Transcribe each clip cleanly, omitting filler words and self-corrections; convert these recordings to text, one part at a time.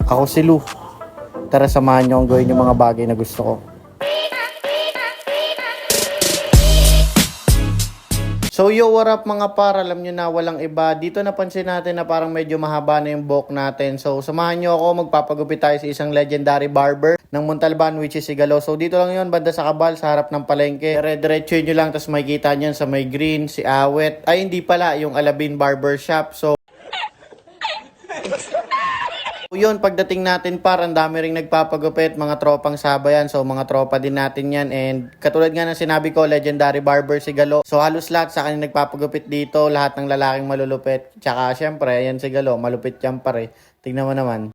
Ako si Lou. Tara samahan nyo ang gawin yung mga bagay na gusto ko. So yo, what up mga par? Alam nyo na walang iba. Dito napansin natin na parang medyo mahaba na yung buhok natin. So samahan nyo ako, magpapagupit tayo sa isang legendary barber ng Montalban, which is si Galo. So dito lang yun, banda sa Kabal, sa harap ng palengke. Dire-diretso nyo lang, tapos makikita nyo sa may green, si Awet. Ay hindi pala, yung Alabin Barber Shop. So yun, pagdating natin par, ang dami ring nagpapagupit, mga tropang Saba yan. So mga tropa din natin yan. And katulad nga ng sinabi ko, legendary barber si Galo. So halos lahat sa kanya nagpapagupit dito, lahat ng lalaking malulupit. Tsaka syempre, yan si Galo, malupit yan pare. Tignan mo naman.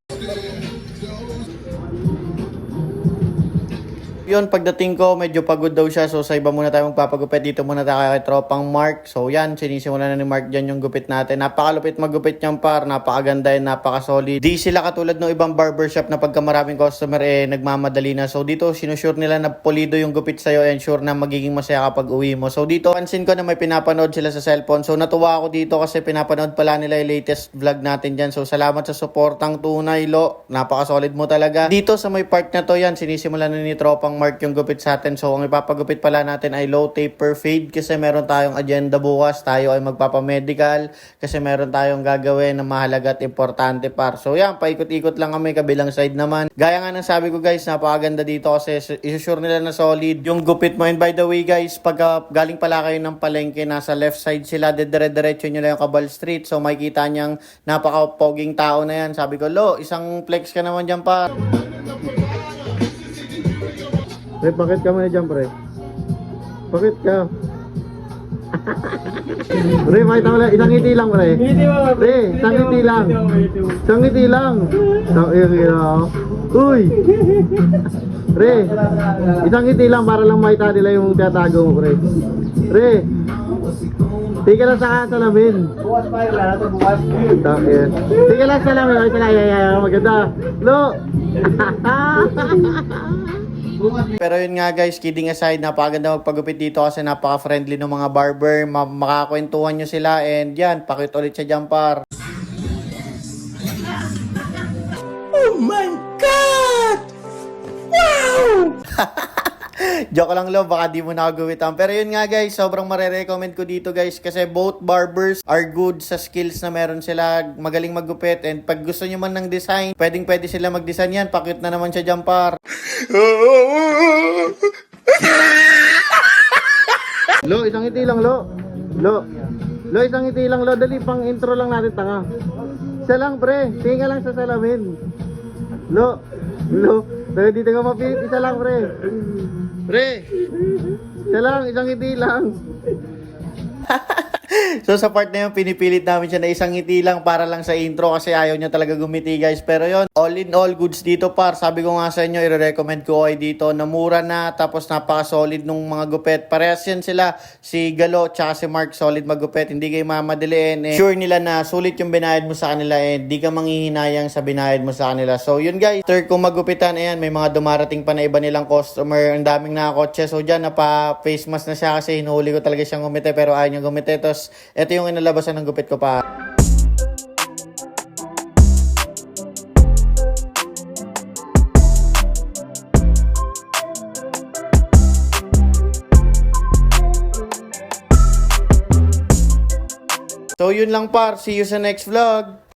Yun, pagdating ko, medyo pagod daw siya. So, sa iba muna tayo magpapagupit. Dito muna tayo kay tropang Mark. So, yan, sinisimulan na ni Mark dyan yung gupit natin. Napakalupit magupit niyang par. Napakaganda yan, napakasolid. Di sila katulad ng ibang barbershop na pagka maraming customer, nagmamadali na. So, dito, sinusure nila na pulido yung gupit sa'yo and sure na magiging masaya kapag uwi mo. So, dito, pansin ko na may pinapanood sila sa cellphone. So, natuwa ako dito kasi pinapanood pala nila yung latest vlog natin dyan. So, salamat sa supportang tunay, Lo. Napakasolid mo talaga. Dito, sa may part na to, yan, sinisimulan na ni tropang Mark yung gupit sa atin. So, ang ipapagupit pala natin ay low taper fade kasi meron tayong agenda bukas. Tayo ay magpapamedical kasi meron tayong gagawin na mahalaga at importante par. So, yan, paikot-ikot lang kami, kabilang side naman. Gaya nga ng sabi ko guys, napakaganda dito kasi isusure nila na solid yung gupit mo. And by the way guys, pag galing pala kayo ng palengke, nasa left side sila, dire-diretso nyo lang yung Cabal Street. So, makikita niyang napaka-poging tao na yan. Sabi ko, Lo, isang flex ka naman dyan par. Pre, bakit ka muna dyan, pre? Bakit ka? Pre, makita mo lang, isang ngiti lang, pre. Pre, isang ngiti lang. Isang ngiti lang. Uy! Pre, isang ngiti lang para lang makita nila yung tiyatago mo, pre. Pre, tika lang sa salamin. Bukas pa yun, lahat bukas. Tika lang sa salamin. Maganda. Lo! Pero yun nga guys, kidding aside, napakaganda magpagupit dito kasi napaka-friendly ng mga barber. Makakwentuhan nyo sila and yan, pakit ulit sa Jampar. Oh my God! Wow! Joke lang Lo, baka di mo nakaguwitan. Pero yun nga guys, sobrang marirecommend ko dito guys kasi both barbers are good sa skills na meron sila. Magaling maggupit and pag gusto nyo man ng design, pwede sila mag-design yan. Pakit na naman siya Jampar. Lo, isang ngiti lang Lo. Lo, isang ngiti lang Lo. Dali, pang intro lang natin tanga. Isa lang pre, tingin lang sa salamin. Lo, dito ka mapilit, isa lang pre. Pre, isa lang, isang ngiti lang. So sa part na yun, pinipilit namin siya na isang ngiti lang para lang sa intro kasi ayaw niya talaga gumiti guys. Pero yon, all in all, goods dito par. Sabi ko nga sa inyo, i-recommend ko kayo dito na mura na tapos napaka-solid nung mga gupit. Parehas yan sila, si Galo tsaka si Mark, solid magupit. Hindi kayo mamadaliin. Sure nila na sulit yung binayad mo sa kanila and di ka manghihinayang sa binayad mo sa kanila. So yun guys, third kung magupitan, ayan, may mga dumarating pa na iba nilang customer. Ang daming nakakotse. So dyan, napa-face mask na siya kasi hinuhuli ko talaga siyang gumiti pero ayaw niya gumiti. Tapos ito yung inalabasan ng gupit ko pa. So yun lang par, see you sa next vlog.